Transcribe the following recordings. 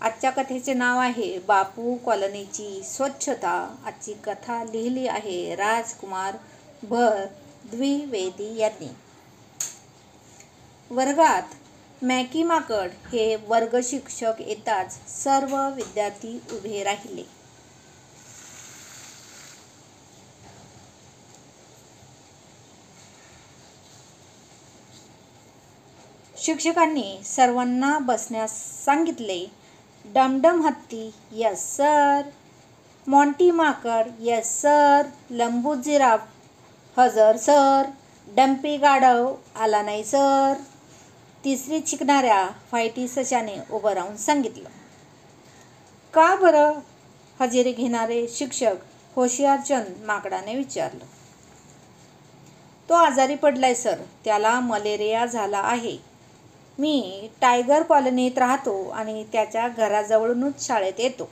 आजच्या कथेचे नाव आहे बापू कॉलनीची स्वच्छता. आजची कथा लिहिली आहे राजकुमार द्विवेदी यांनी. वर्गात मॅकी माकड हे वर्ग शिक्षक येताच सर्व विद्यार्थी उभे राहिले. शिक्षकांनी सर्वांना बसण्यास सांगितले. डमडम हत्ती यस सर, मॉन्टी माकड यस सर, लंबू जिराफ हजर सर, डम्पी गाढव आला नाही सर. तिसरीत शिकणाऱ्या फायटी सशाने उभं राहून सांगितलं. का बरं? हजेरी घेणारे शिक्षक होशियारचंद माकडाने विचारलं. तो आजारी पडलाय सर, त्याला मलेरिया झाला आहे. मी टायगर कॉलनीत राहतो आणि त्याच्या घराजवळूनच शाळेत येतो.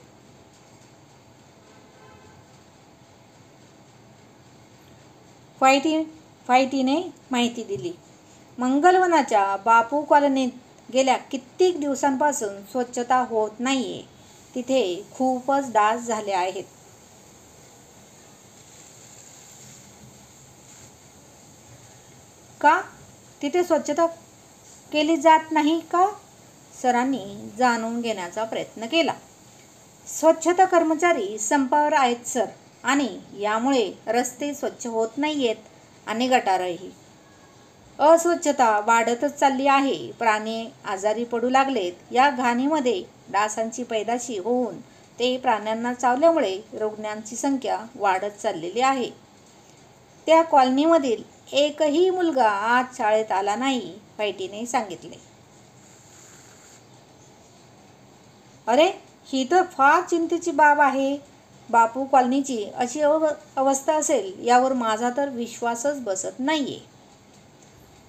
फायटीने माहिती दिली. मंगलवनाच्या बापू कॉलनीत गेल्या कित्येक दिवसांपासून स्वच्छता होत नाहीये. तिथे खूपच डास झाले आहेत. का? तिथे स्वच्छता केली जात नाही का? सरांनी जाणून घेण्याचा प्रयत्न केला. स्वच्छता कर्मचारी संपावर आहेत सर, आणि यामुळे रस्ते स्वच्छ होत नाहीयेत आणि गटारही. अस्वच्छता वाढतच चालली आहे. प्राणी आजारी पडू लागलेत. या घाणीमध्ये डासांची पैदाशी होऊन ते प्राण्यांना चावल्यामुळे रुग्णांची संख्या वाढत चाललेली आहे. त्या कॉलनीमधील एकही मुलगा आज शाळेत आला नाही, फायटीने सांगितले. अरे, ही तर फार चिंतेची बाब आहे. बापू कॉलनीची अशी अवस्था असेल यावर माझा तर विश्वासच बसत नाहीये.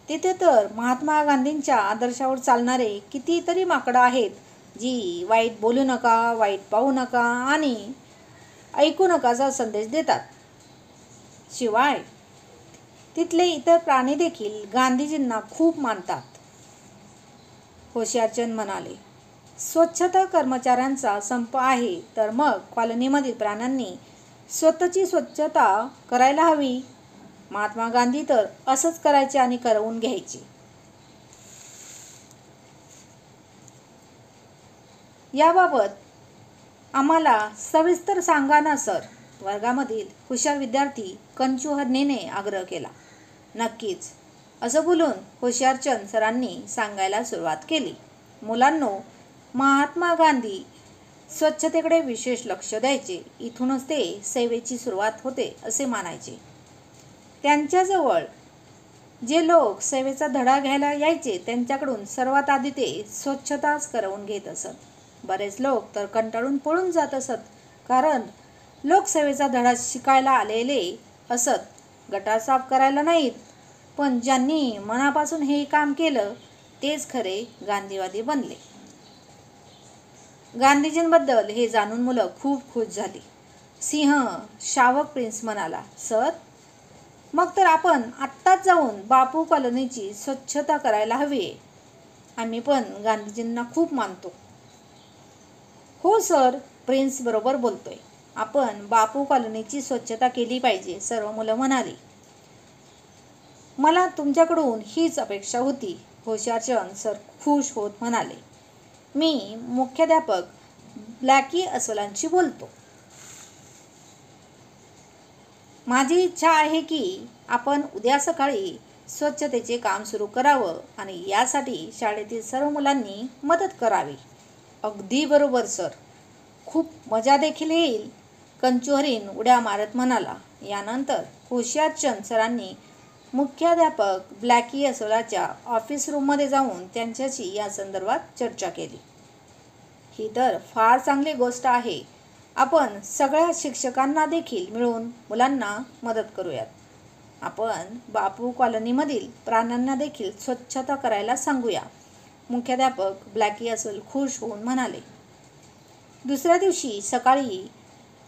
तिथे तर महात्मा गांधींच्या आदर्शावर चालणारे कितीतरी माकडं आहेत, जी वाईट बोलू नका, वाईट पाहू नका आणि ऐकू नकाचा संदेश देतात. शिवाय तिथले इतर प्राणी देखील गांधीजींना खूप मानतात. होशियारचंद म्हणाले. स्वच्छता कर्मचाऱ्यांचा संप आहे तर मग कॉलनीमधील प्राण्यांनी स्वतःची स्वच्छता करायला हवी. महात्मा गांधी तर असंच करायचे आणि करवून घ्यायचे. याबाबत आम्हाला सविस्तर सांगा ना सर, वर्गामधील हुशार विद्यार्थी कंचू हरणीने आग्रह केला. नक्कीच, असं बोलून होशियारचंद सरांनी सांगायला सुरुवात केली. मुलांनो, महात्मा गांधी स्वच्छतेकडे विशेष लक्ष द्यायचे. इथूनच ते सेवेची सुरुवात होते असे मानायचे. त्यांच्याजवळ जे लोक सेवेचा धडा घ्यायला यायचे त्यांच्याकडून सर्वात आधी ते स्वच्छताच करवून घेत असत. बरेच लोक तर कंटाळून पळून जात असत, कारण लोकसेवेचा धडा शिकायला आलेले असत, गटार साफ करायला नाहीत. पण ज्यांनी मनापासून हे काम केलं तेच खरे गांधीवादी बनले. गांधीजींबद्दल हे जाणून मुलं खूप खुश झाली. सिंह शावक प्रिन्स म्हणाला, सर, मग तर आपण आत्ताच जाऊन बापू कॉलनीची स्वच्छता करायला हवी. आम्ही पण गांधीजींना खूप मानतो. हो सर, प्रिन्स बरोबर बोलतोय. आपण बापू कॉलनीची स्वच्छता केली पाहिजे, सर्व मुलं म्हणाली. मला तुमच्याकडून हीच अपेक्षा होती, होशियारचंद सर खुश होत म्हणाले. मी मुख्याध्यापक ब्लॅकी अस्वलांशी बोलतो. माझी इच्छा आहे की आपण उद्या सकाळी स्वच्छतेचे काम सुरू करावं आणि यासाठी शाळेतील सर्व मुलांनी मदत करावी. अगदी बरोबर सर, खूप मजा देखील येईल, कंचू हरीण उड्या मारत म्हणाला. यानंतर होशियारचंद सरांनी मुख्याध्यापक ब्लॅकी अस्वलाच्या ऑफिस रूममध्ये जाऊन त्यांच्याशी या संदर्भात चर्चा केली. ही तर फार चांगली गोष्ट आहे. आपण सगळ्या शिक्षकांना देखील मिळून मुलांना मदत करूयात. आपण बापू कॉलनीमधील प्राण्यांना देखील स्वच्छता करायला सांगूया. मुख्याध्यापक ब्लॅकी अस्वल खुश होऊन म्हणाले. दुसऱ्या दिवशी सकाळी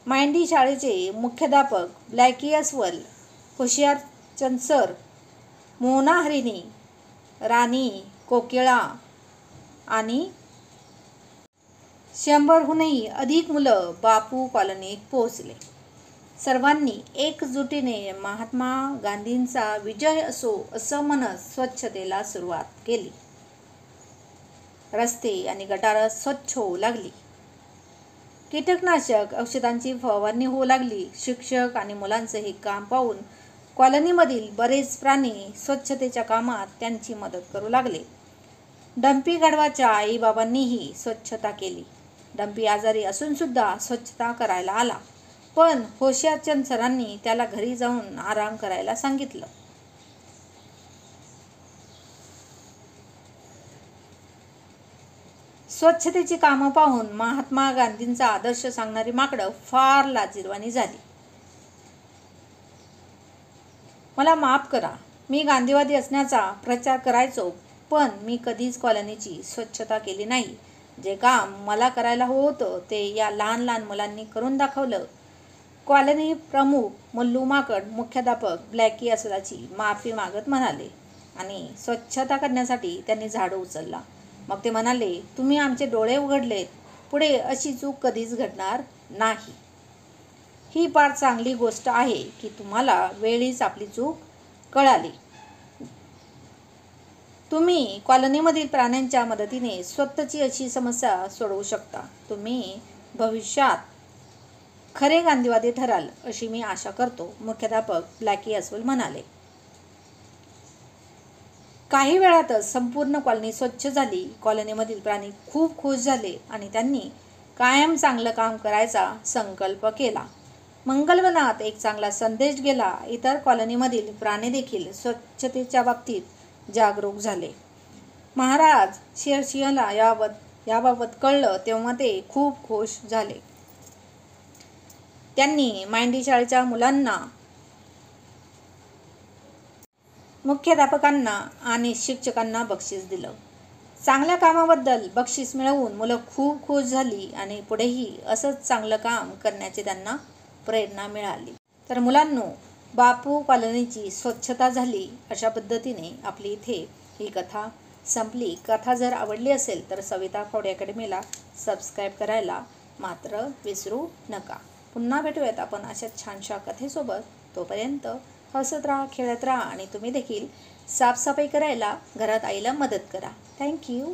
मांडी शाळेचे मुख्याध्यापक ब्लॅकी अस्वल, होशियारचंद सर, मोना हरिणी, राणी कोकिळा आणि 100हूनही अधिक मुलं बापू कॉलनीत पोहोचले. सर्वांनी एकजुटीने महात्मा गांधींचा विजय असो असं म्हणत स्वच्छतेला सुरुवात केली. रस्ते आणि गटारं स्वच्छ होऊ लागली. कीटकनाशक औषधांची फवारणी होऊ लागली. शिक्षक आणि मुलांचं हे काम पाहून कॉलनीमधील बरेच प्राणी स्वच्छतेच्या कामात त्यांची मदत करू लागले. डंपी गाढवाच्या आईबाबांनीही स्वच्छता केली. डंपी आजारी असून सुद्धा स्वच्छता करायला आला, पण होशियारचंद सरांनी त्याला घरी जाऊन आराम करायला सांगितलं. स्वच्छतेची कामं पाहून महात्मा गांधींचा आदर्श सांगणारी माकडं फार लाजिरवाणी झाली. मला माफ करा, मी गांधीवादी असण्याचा प्रचार करायचो, पण मी कधीच कॉलनीची स्वच्छता केली नाही. जे काम मला करायला होतं ते या लहान लहान मुलांनी करून दाखवलं. कॉलनी प्रमुख मल्लू माकड मुख्याध्यापक ब्लॅकी अस्वलाची माफी मागत म्हणाले आणि स्वच्छता करण्यासाठी त्यांनी झाडू उचलला. मग ते म्हणाले, तुम्ही आमचे डोळे उघडलेत. पुढे अशी चूक कधीच घडणार नाही. ही फार चांगली गोष्ट आहे की तुम्हाला वेळीच आपली चूक कळाली. तुम्ही कॉलनीमधील प्राण्यांच्या मदतीने स्वतःची अशी समस्या सोडवू शकता. तुम्ही भविष्यात खरे गांधीवादी ठराल अशी मी आशा करतो, मुख्याध्यापक ब्लॅकी अस्वल म्हणाले. काही वेळातच संपूर्ण कॉलनी स्वच्छ झाली. कॉलनीमधील प्राणी खूप खुश झाले आणि त्यांनी कायम चांगलं काम करायचा संकल्प केला. मंगलवनात एक चांगला संदेश गेला. इतर कॉलनीमधील प्राणी देखील स्वच्छतेच्या बाबतीत जागरूक झाले. महाराज शेरसिंहला याबाबत कळलं तेव्हा ते खूप खुश झाले. त्यांनी मांडी शाळेच्या मुलांना, मुख्याध्यापकांना आणि शिक्षकांना बक्षीस दिलं. चांगल्या कामाबद्दल बक्षीस मिळवून मुलं खूप खुश झाली आणि पुढेही असंच चांगलं काम करण्याची त्यांना प्रेरणा मिळाली. तर मुलांनो, बापू कॉलनीची स्वच्छता झाली. अशा पद्धतीने आपली इथे ही कथा संपली. कथा जर आवडली असेल तर सविता फौडे अकॅडमीला सबस्क्राईब करायला मात्र विसरू नका. पुन्हा भेटूयात आपण अशा छानशा कथेसोबत. तोपर्यंत हसत राहा, खेळत राहा आणि तुम्ही देखील साफसफाई करायला घरात आईला मदत करा. थँक्यू.